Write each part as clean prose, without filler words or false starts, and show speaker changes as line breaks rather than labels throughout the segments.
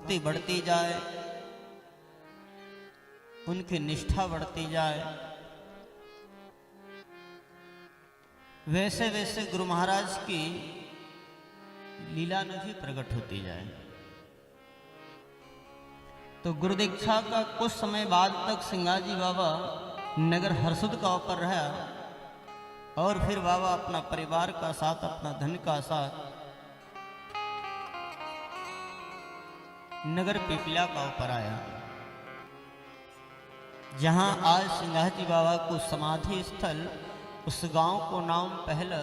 भक्ति बढ़ती जाए, उनकी निष्ठा बढ़ती जाए, वैसे वैसे गुरु महाराज की लीला में भी प्रकट होती जाए। तो गुरु दीक्षा का कुछ समय बाद तक सिंगाजी बाबा नगर हरसुद का ऊपर रहा और फिर बाबा अपना परिवार का साथ, अपना धन का साथ नगर पिपलिया का ऊपर आया, जहां आज सिंगाजी बाबा को समाधि स्थल, उस गांव को नाम पहले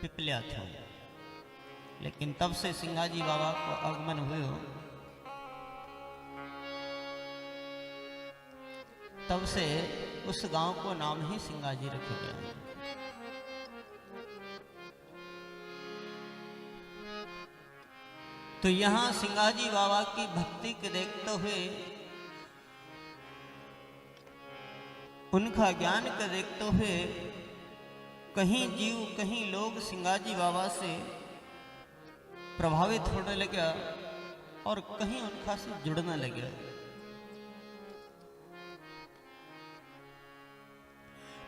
पिपलिया था, लेकिन तब से सिंगाजी बाबा को आगमन हुए हो, तब से उस गांव को नाम ही सिंगाजी रखा गया। तो यहां सिंगाजी बाबा की भक्ति के देखते हुए, उनका ज्ञान को देखते हुए कहीं जीव, कहीं लोग सिंगाजी बाबा से प्रभावित होने लगे और कहीं उनका से जुड़ने लगे।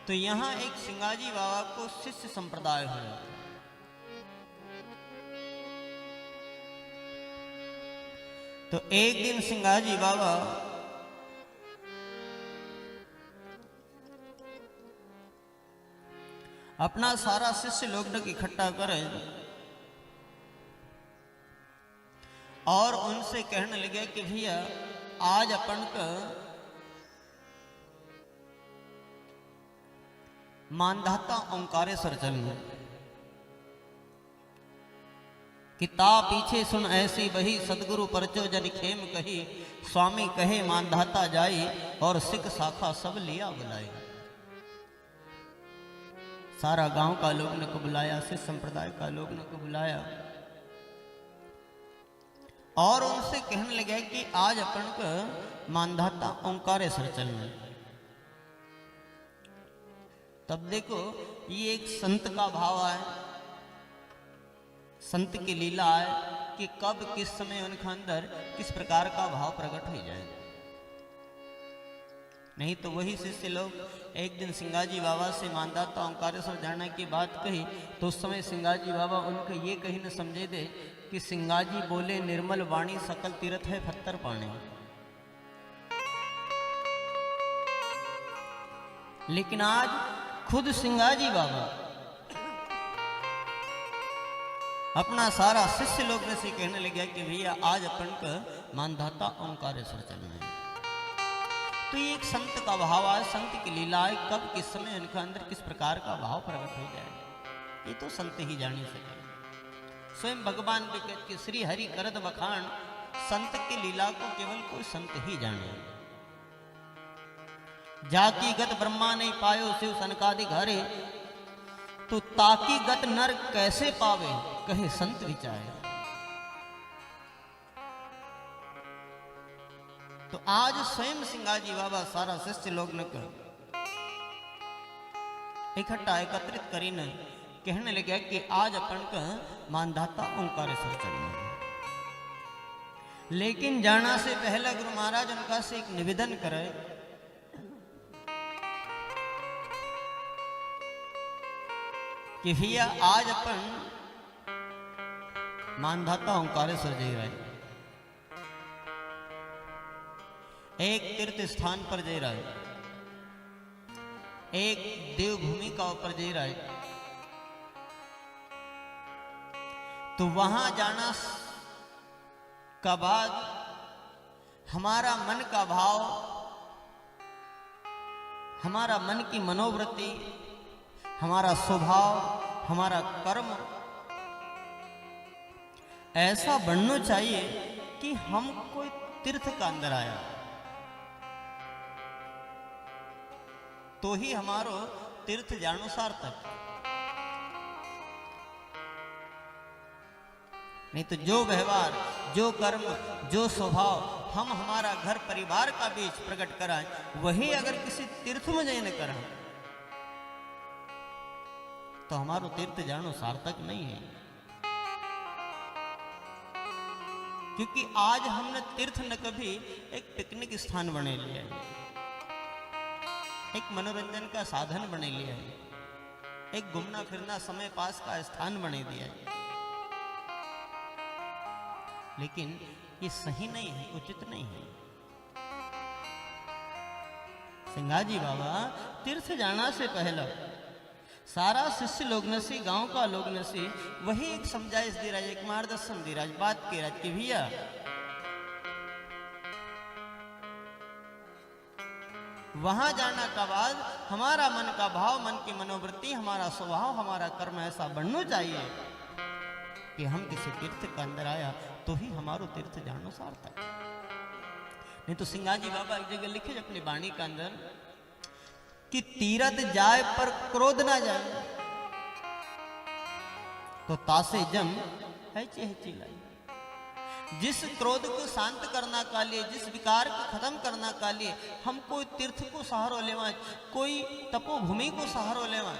तो यहां एक सिंगाजी बाबा को शिष्य संप्रदाय हुआ। तो एक दिन सिंगाजी बाबा अपना सारा शिष्य लोग इकट्ठा करे और उनसे कहने लगे कि भैया आज अपन का मानधाता ओंकारेश्वर चलना, किता पीछे सुन ऐसी वही, सदगुरु परचो जन खेम कही, स्वामी कहे मानधाता जाई, और सिख शाखा सब लिया बुलाई। सारा गांव का लोग ने को बुलाया, सिख संप्रदाय का लोग ने को बुलाया और उनसे कहने लगे कि आज अपन का मानधाता ओंकारेश्वर चलना। तब देखो ये एक संत का भाव है, संत की लीला है कि कब किस समय उनके अंदर किस प्रकार का भाव प्रकट हो जाए। नहीं तो वही शिष्य लोग एक दिन सिंगाजी बाबा से मानधाता ओंकारेश्वर जाने की बात कही, तो उस समय सिंगाजी बाबा उनको ये कहीं न समझे दे कि सिंगाजी बोले निर्मल वाणी, सकल तीर्थ है फत्तर पानी। लेकिन आज खुद सिंगाजी बाबा अपना सारा शिष्य लोग में से कहने लगे कि भैया आज अपन का मानधाता ओंकारेश्वर चलना है। तो ये एक संत का भाव है, संत की लीला है, कब किस समय उनके अंदर किस प्रकार का भाव प्रकट हो जाए, ये तो संत ही जान सके। स्वयं भगवान भी कहते कि श्री हरि करद बखान, संत की लीला को केवल कोई संत ही जाने। जाकी गत ब्रह्मा नहीं पायो शिव सनकादि घरे, तो ताकी गत नर कैसे पावे, कहे संत विचारे। तो आज स्वयं सिंगाजी बाबा सारा शिष्य लोग ने इकट्ठा एकत्रित करीने कहने लगे कि आज अपन का मानधाता ओंकारेश्वर चलना है। लेकिन जाना से पहले गुरु महाराज उनका से एक निवेदन करे कि भैया आज अपन मानधाता ओंकारेश्वर जा रहे, एक तीर्थ स्थान पर जा रहा है, एक देवभूमि का ऊपर जा रहा है। तो वहां जाना का बाद हमारा मन का भाव, हमारा मन की मनोवृत्ति, हमारा स्वभाव, हमारा कर्म ऐसा बनना चाहिए कि हम कोई तीर्थ का अंदर आया तो ही हमारो तीर्थ जानो सार्थक। नहीं तो जो व्यवहार, जो कर्म, जो स्वभाव हम हमारा घर परिवार का बीच प्रकट कराएं, वही अगर किसी तीर्थ में जाने करें तो हमारो तीर्थ जानो सार्थक नहीं है। क्योंकि आज हमने तीर्थ न कभी एक पिकनिक स्थान बने लिया है, एक मनोरंजन का साधन बने लिया है, एक घूमना फिरना समय पास का स्थान बने दिया है। लेकिन ये सही नहीं है, उचित नहीं है। सिंगाजी बाबा तीर्थ जाना से पहले सारा शिष्य लोग नसी, गांव का लोग नसी, वही एक समझाइश दे रहा है, एक मार्गदर्शन दे रहा है, बात कह रहा है कि भैया वहां जाना का बाद हमारा मन का भाव, मन की मनोवृत्ति, हमारा स्वभाव, हमारा कर्म ऐसा बनना चाहिए कि हम किसी तीर्थ के अंदर आया तो ही हमारो तीर्थ जानो सार्थक। नहीं तो सिंगाजी बाबा एक जगह लिखे अपनी वाणी के अंदर कि तीरथ जाए पर क्रोध ना जाए, तो तासे जम है चिलाई। जिस क्रोध को शांत करना का लिए, जिस विकार को खत्म करना का लिए हम कोई तीर्थ को सहारो लेवा, कोई तपोभूमि को सहारो लेवा,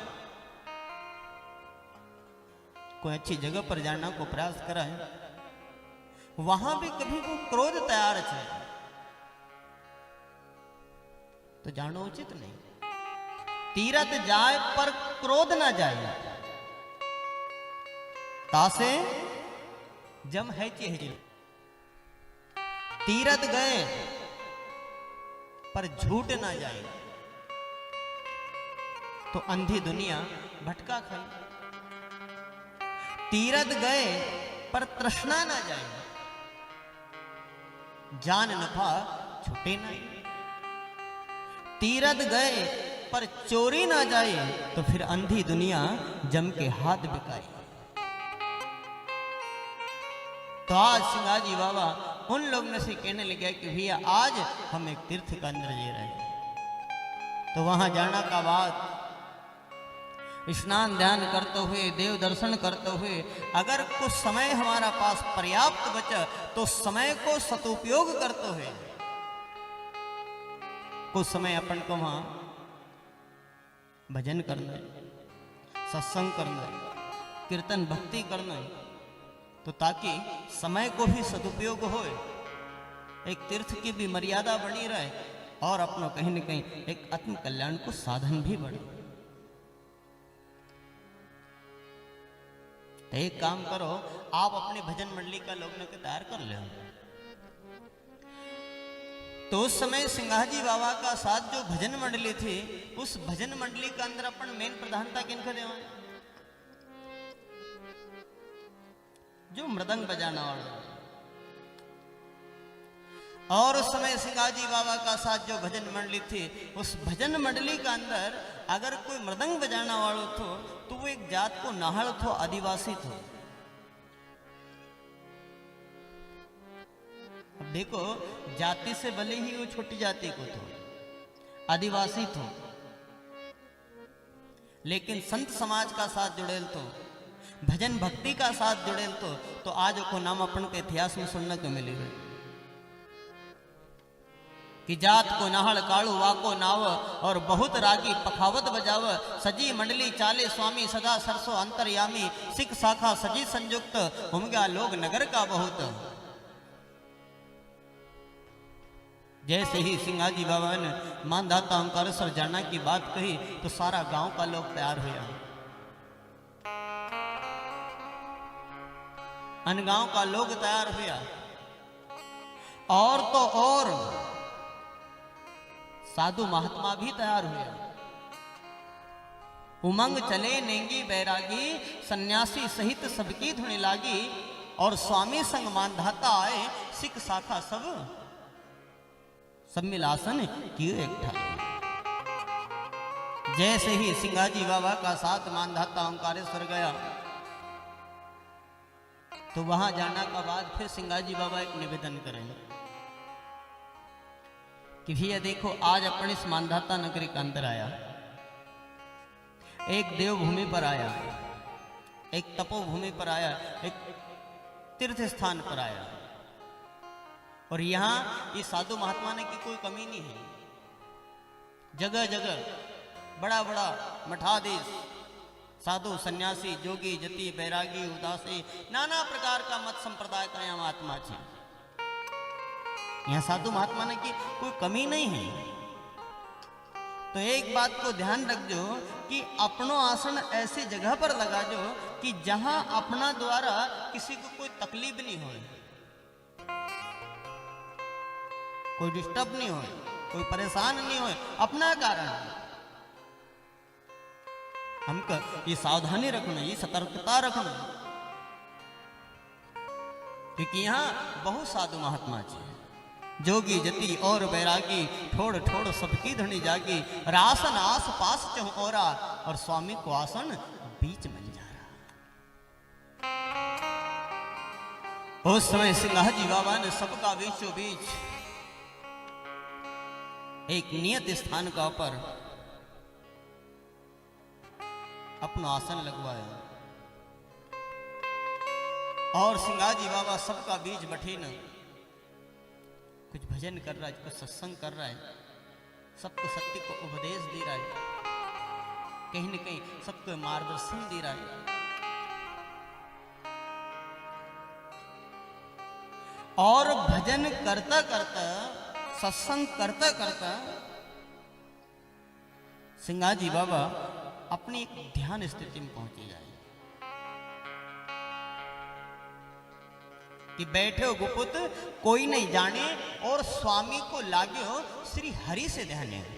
कोई अच्छी जगह पर जाना को प्रयास करा है, वहां भी कभी वो क्रोध तैयार है तो जानो उचित नहीं। तीरथ जाए पर क्रोध ना जाए, तासे जम है चिहिल। तीरथ गए पर झूठ ना जाए तो अंधी दुनिया भटका खाई। तीरथ गए पर तृष्णा ना जाए, जान नफा छूटे नहीं। तीरथ गए पर चोरी ना जाए तो फिर अंधी दुनिया जम के हाथ बिकाए। तो आज सिंगाजी बाबा उन लोगों ने से कहने लगे कि भैया आज हम एक तीर्थ के अंदर जी रहे हैं, तो वहां जाना का बाद स्नान ध्यान करते हुए, देव दर्शन करते हुए, अगर कुछ समय हमारा पास पर्याप्त बचा तो समय को सदुपयोग करते हुए कुछ समय अपन को वहां भजन करना है, सत्संग करना है, कीर्तन भक्ति करना है, तो ताकि समय को भी सदुपयोग हो, एक तीर्थ की भी मर्यादा बनी रहे और अपना कहीं न कहीं एक आत्म कल्याण को साधन भी बढ़े। तो एक काम करो, आप अपने भजन मंडली का लोगों के तैयार कर ले। तो उस समय सिंगाजी बाबा का साथ जो भजन मंडली थी, उस भजन मंडली के अंदर अपन मेन प्रधानता किनका देवा, जो मृदंग बजाना वाला। और उस समय सिंगाजी बाबा का साथ जो भजन मंडली थी, उस भजन मंडली के अंदर अगर कोई मृदंग बजाना वाला थो तो वो एक जात को नाहड़ थो, आदिवासी थो। अब देखो, जाति से भले ही वो छोटी जाति को थो, आदिवासी थो, लेकिन संत समाज का साथ जुड़ेल तो, भजन भक्ति का साथ जुड़ेल तो आज को नाम अपन के इतिहास में सुनने को मिलेगा कि जात को नाहड़ काड़ू वाको नाव और बहुत रागी पखावत बजाव, सजी मंडली चाले स्वामी सदा सरसो अंतर्यामी, सिख शाखा सजी संयुक्त उमगा लोग नगर का बहुत। जैसे ही सिंगाजी बाबा ने मानधाता ओंकारेश्वर जाना की बात कही तो सारा गांव का लोग तैयार हुआ, अनगांव का लोग तैयार हुआ, और तो और साधु महात्मा भी तैयार हुए। उमंग चले नेंगी बैरागी, सन्यासी सहित सबकी धुनी लागी, और स्वामी संग मानधाता आए, सिख शाखा सब मिलासन किए एकठा। जैसे ही सिंगाजी बाबा का साथ मानधाता ओंकारेश्वर गया तो वहां जाना का बाद फिर सिंगाजी बाबा एक निवेदन करेंगे कि भैया देखो, आज अपन इस मानधाता नगरी के अंदर आया, एक देवभूमि पर आया, एक तपोभूमि पर आया, एक तीर्थ स्थान पर आया, और यहाँ ये साधु महात्मा ने की कोई कमी नहीं है। जगह जगह बड़ा बड़ा मठाधीश, साधु सन्यासी, जोगी, जति, बैरागी, उदासी, नाना प्रकार का मत संप्रदाय का यहाँ महात्मा छे। यहाँ साधु महात्मा ने की कोई कमी नहीं है। तो एक बात को ध्यान रखजो कि अपनो आसन ऐसी जगह पर लगा जो कि जहां अपना द्वारा किसी को कोई तकलीफ नहीं हो, कोई डिस्टर्ब नहीं हो, कोई परेशान नहीं हो। अपना कारण हमको ये सावधानी रखना, ये सतर्कता रखना, क्योंकि यहाँ बहुत साधु महात्मा जी, जोगी जति और बैरागी, ठोड़ ठोड़ सबकी धनी जागी, रासन आस पास चहु औरा, और स्वामी को आसन बीच में जा रहा। उस समय सिंगाजी बाबा ने सबका बीचों बीच एक नियत स्थान का ऊपर अपना आसन लगवाया, और सिंगाजी बाबा सबका बीच बैठे न कुछ भजन कर रहा है, कुछ सत्संग कर रहा है, सबको सत्य को उपदेश दे रहा है, कहीं न कहीं सबको मार्गदर्शन दे रहा है। और भजन करता करता, सत्संग करता करता सिंगाजी बाबा अपनी एक ध्यान स्थिति में पहुंचे जाए कि बैठे हो गुपुत कोई नहीं जाने, और स्वामी को लाग्यो श्री हरि से ध्यान है।